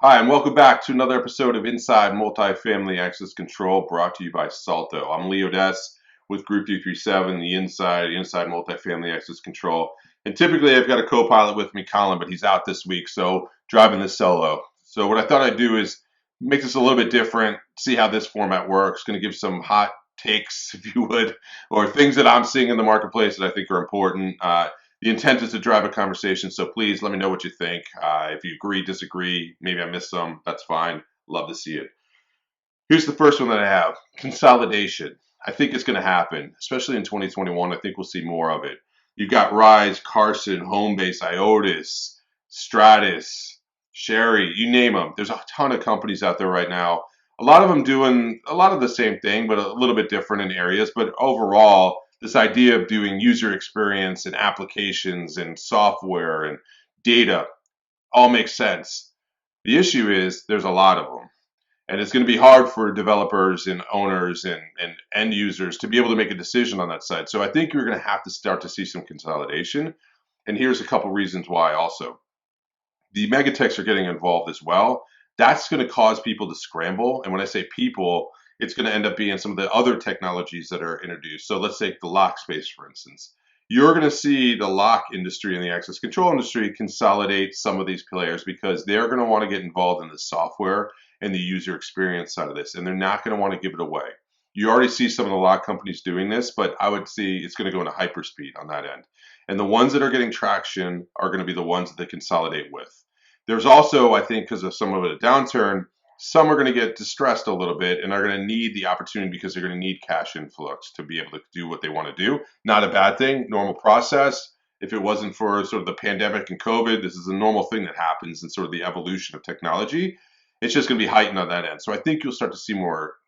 Hi, and welcome back to another episode of Inside Multifamily Access Control, brought to you by Salto. I'm Odess with Group 337, the Inside Multifamily Access Control. And typically I've got a co-pilot with me, Colin, but he's out this week, so driving this solo. So what I thought I'd do is make this a little bit different, see how this format works. Going to give some hot takes, if you would, or things that I'm seeing in the marketplace that I think are important. The intent is to drive a conversation, so please let me know what you think. If you agree, disagree, maybe I missed some, that's fine. Love to see it. Here's the first one that I have. Consolidation. I think it's going to happen, especially in 2021. I think we'll see more of it. You've got Rise, Carson, Homebase, Odess, Stratus, Sherry, you name them. There's a ton of companies out there right now. A lot of them doing a lot of the same thing, but a little bit different in areas. But overall, this idea of doing user experience and applications and software and data all makes sense. The issue is there's a lot of them. And it's going to be hard for developers and owners and end users to be able to make a decision on that side. So I think you're going to have to start to see some consolidation. And here's a couple reasons why also. The megatechs are getting involved as well. That's going to cause people to scramble. And when I say people, it's going to end up being some of the other technologies that are introduced. So let's take the lock space, for instance. You're going to see the lock industry and the access control industry consolidate some of these players because they're going to want to get involved in the software and the user experience side of this, and they're not going to want to give it away. You already see some of the lock companies doing this, but I would see it's going to go into hyperspeed on that end. And the ones that are getting traction are going to be the ones that they consolidate with. There's also, I think, because of some of the downturn, some are going to get distressed a little bit and are going to need the opportunity because they're going to need cash influx to be able to do what they want to do. Not a bad thing, normal process. If it wasn't for sort of the pandemic and COVID, this is a normal thing that happens in sort of the evolution of technology. It's just going to be heightened on that end. So I think you'll start to see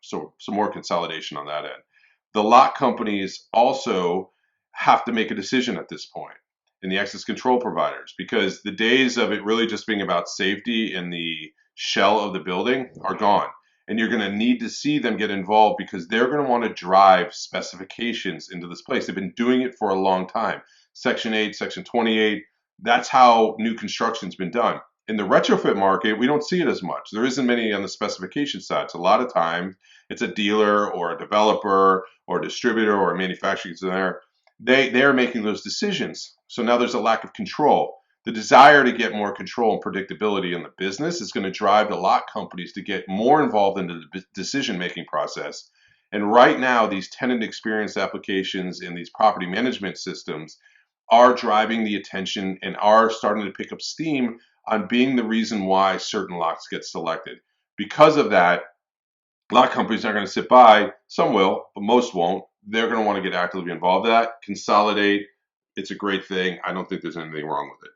some more consolidation on that end. The lock companies also have to make a decision at this point, and the access control providers, because the days of it really just being about safety in the shell of the building are gone. And you're going to need to see them get involved because they're going to want to drive specifications into this place. They've been doing it for a long time. Section 8, Section 28, that's how new construction's been done. In the retrofit market, we don't see it as much. There isn't many on the specification side. So a lot of times it's a dealer or a developer or a distributor or a manufacturing center. They are making those decisions. So now there's a lack of control. The desire to get more control and predictability in the business is going to drive the lot companies to get more involved in the decision-making process. And right now, these tenant experience applications and these property management systems are driving the attention and are starting to pick up steam on being the reason why certain lots get selected. Because of that, lot companies aren't going to sit by. Some will, but most won't. They're going to want to get actively involved in that, consolidate. It's a great thing. I don't think there's anything wrong with it.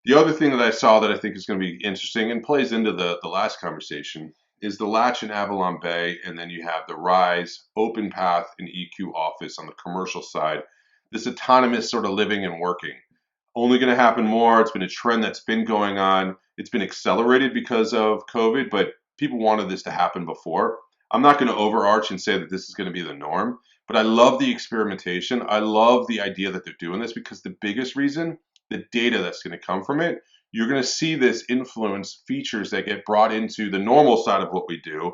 The other thing that I saw that I think is going to be interesting and plays into the last conversation is the Latch in Avalon Bay, and then you have the Rise, OpenPath, and EQ Office on the commercial side. This autonomous sort of living and working. Only going to happen more. It's been a trend that's been going on. It's been accelerated because of COVID, but people wanted this to happen before. I'm not going to overarch and say that this is going to be the norm, but I love the experimentation. I love the idea that they're doing this because the biggest reason, the data that's going to come from it, you're going to see this influence features that get brought into the normal side of what we do.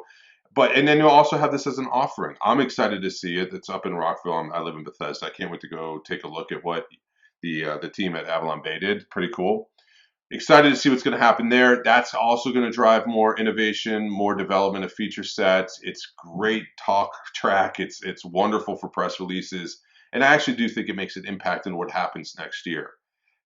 And then you'll also have this as an offering. I'm excited to see it. It's up in Rockville. I live in Bethesda. I can't wait to go take a look at what the team at Avalon Bay did. Pretty cool. Excited to see what's going to happen there. That's also going to drive more innovation, more development of feature sets. It's great talk track. It's wonderful for press releases. And I actually do think it makes an impact in what happens next year.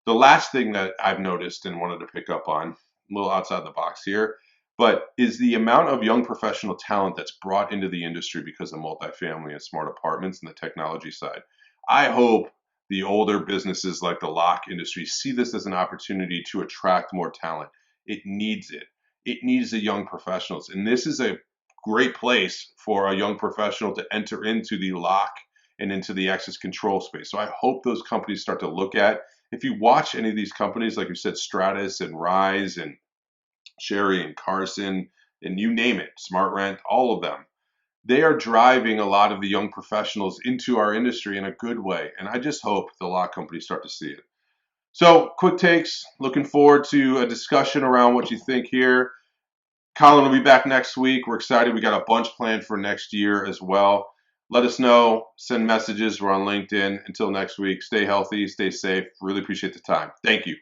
The last thing that I've noticed and wanted to pick up on, a little outside the box here, but is the amount of young professional talent that's brought into the industry because of multifamily and smart apartments and the technology side. I hope the older businesses like the lock industry see this as an opportunity to attract more talent. It needs it. It needs the young professionals. And this is a great place for a young professional to enter into the lock and into the access control space. So I hope those companies start to look at, if you watch any of these companies, like you said, Stratus and Rise and Sherry and Carson, and you name it, Smart Rent, all of them, they are driving a lot of the young professionals into our industry in a good way. And I just hope the lot companies start to see it. So quick takes, looking forward to a discussion around what you think here. Colin will be back next week. We're excited. We got a bunch planned for next year as well. Let us know. Send messages. We're on LinkedIn. Until next week, stay healthy, stay safe. Really appreciate the time. Thank you.